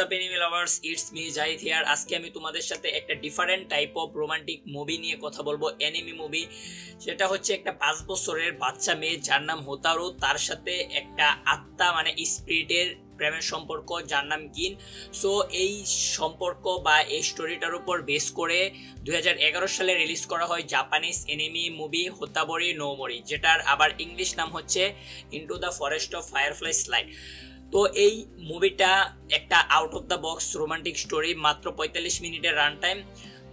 WhatsApp anime lovers, it's me Zahid here. আজকে আমি তোমাদের সাথে একটা different type of romantic movie নিয়ে কথা বলবো, এনিমি মুভি। সেটা হচ্ছে একটা 5 বছরের বাচ্চা মেয়ে যার নাম হোতারু, তার সাথে একটা আত্মা মানে স্পিরিটের প্রেমের সম্পর্ক যার নাম গিন। সো এই সম্পর্ক বা এই স্টোরিটার উপর বেস করে 2011 সালে রিলিজ করা হয় জাপানিজ এনিমি মুভি হোতাবরি নো মোরি, যেটার আবার ইংলিশ নাম হচ্ছে into the forest of firefly light. তো এই মুভিটা একটা out of the box romantic story, মাত্র 45 মিনিটের রান টাইম।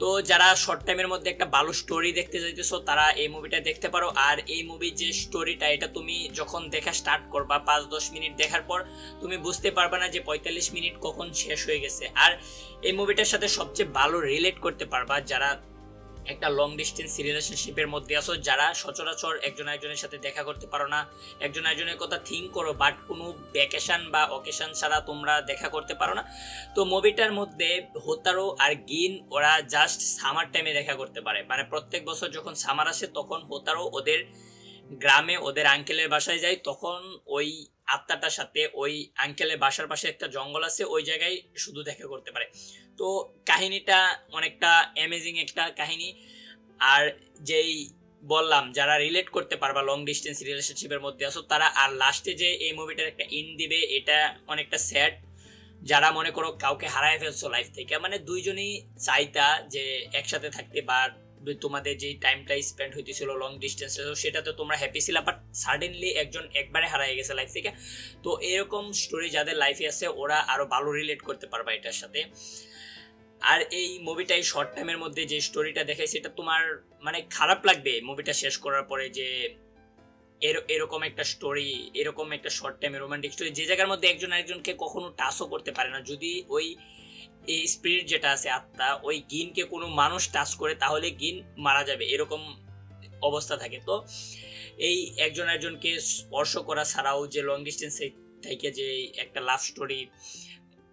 তো যারা শর্ট টাইমের মধ্যে একটা ভালো স্টোরি দেখতে চাইতেছো তারা এই মুভিটা দেখতে পারো। আর এই মুভির যে স্টোরিটা, এটা তুমি যখন দেখা স্টার্ট করবা 5-10 মিনিট দেখার পর তুমি বুঝতে পারবে না যে 45 মিনিট কখন শেষ হয়ে গেছে। আর এই মুভিটার সাথে সবচেয়ে ভালো রিলেট করতে পারবা যারা একটা লং ডিস্টেন্স রিলেশনশিপের মধ্যে আছো, যারা সচরাচর একজন একজনের সাথে দেখা করতে পারো না, একজন একজনের কথা থিঙ্ক করো বাট কোনো ভ্যাকেশন বা অকেশন ছাড়া তোমরা দেখা করতে পারো না। তো মুভিটার মধ্যে হোতারো আর গিন ওরা জাস্ট সামার টাইমে দেখা করতে পারে। মানে প্রত্যেক বছর যখন সামার আসে তখন হোতারো ওদের গ্রামে ওদের আঙ্কেলের বাসায় যায়, তখন ওই আত্মাটার সাথে ওই আঙ্কেলের বাসার পাশে একটা জঙ্গল আছে, ওই জায়গায় শুধু দেখা করতে পারে। তো কাহিনীটা অনেকটা অ্যামেজিং একটা কাহিনী। আর যেই বললাম যারা রিলেট করতে পারবা লং ডিস্টেন্স রিলেশনশিপের মধ্যে আসো তারা, আর লাস্টে যে এই মুভিটার একটা ইন দিবে এটা অনেকটা স্যাড। যারা মনে করো কাউকে হারায় ফেলছো লাইফ থেকে, মানে দুইজনই চাইতা যে একসাথে থাকতে বা তোমাদের যে টাইমটা স্পেন্ড হইতেছিল লং ডিস্টেন্সে সেটাতে তোমরা হ্যাপি ছিল, বাট সাডেনলি একজন একবারে হারায় গেছে লাইফ থেকে। তো এরকম স্টোরি যাদের লাইফে আছে ওরা আরো ভালো রিলেট করতে পারবা এটার সাথে। আর এই মুভিটাই শর্ট টাইমের মধ্যে যে স্টোরিটা দেখায় সেটা তোমার মানে খারাপ লাগবে মুভিটা শেষ করার পরে, যে এরকম একটা স্টোরি, এরকম একটা শর্ট টাইম রোমান্টিক স্টোরি যে জায়গার মধ্যে একজন আরেকজনকে কখনো টাচও করতে পারে না। যদি ওই এই স্পিরিট যেটা আছে আত্মা, ওই গিনকে কোনো মানুষ টাচ করে তাহলে গিন মারা যাবে, এরকম অবস্থা থাকে। তো এই একজন একজনকে স্পর্শ করা ছাড়াও যে লং ডিস্টেন্স থেকে যে একটা লাভ স্টোরি,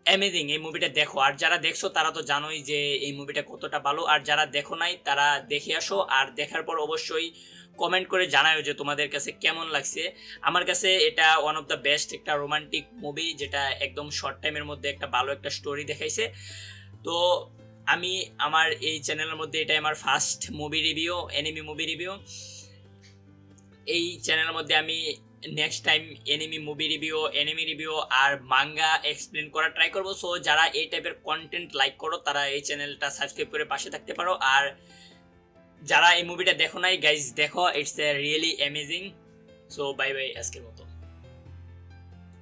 অ্যামেজিং। এই মুভিটা দেখো, আর যারা দেখছো তারা তো জানোই যে এই মুভিটা কতটা ভালো, আর যারা দেখো নাই তারা দেখে আসো। আর দেখার পর অবশ্যই কমেন্ট করে জানাও যে তোমাদের কাছে কেমন লাগছে। আমার কাছে এটা ওয়ান অফ দ্য বেস্ট একটা রোমান্টিক মুভি, যেটা একদম শর্ট টাইমের মধ্যে একটা ভালো একটা স্টোরি দেখাইছে। তো আমি আমার এই চ্যানেলের মধ্যে এটাই আমার first movie review, anime movie review. এই চ্যানেলের মধ্যে আমি next time anime movie review, anime review আর মাঙ্গা এক্সপ্লেন করার ট্রাই করবো। সো যারা এই টাইপের কন্টেন্ট লাইক করো তারা এই চ্যানেলটা সাবস্ক্রাইব করে পাশে থাকতে পারো। আর যারা এই মুভিটা দেখো নাই গাইজ, দেখো, it's a really amazing. So bye bye আজকের মতো।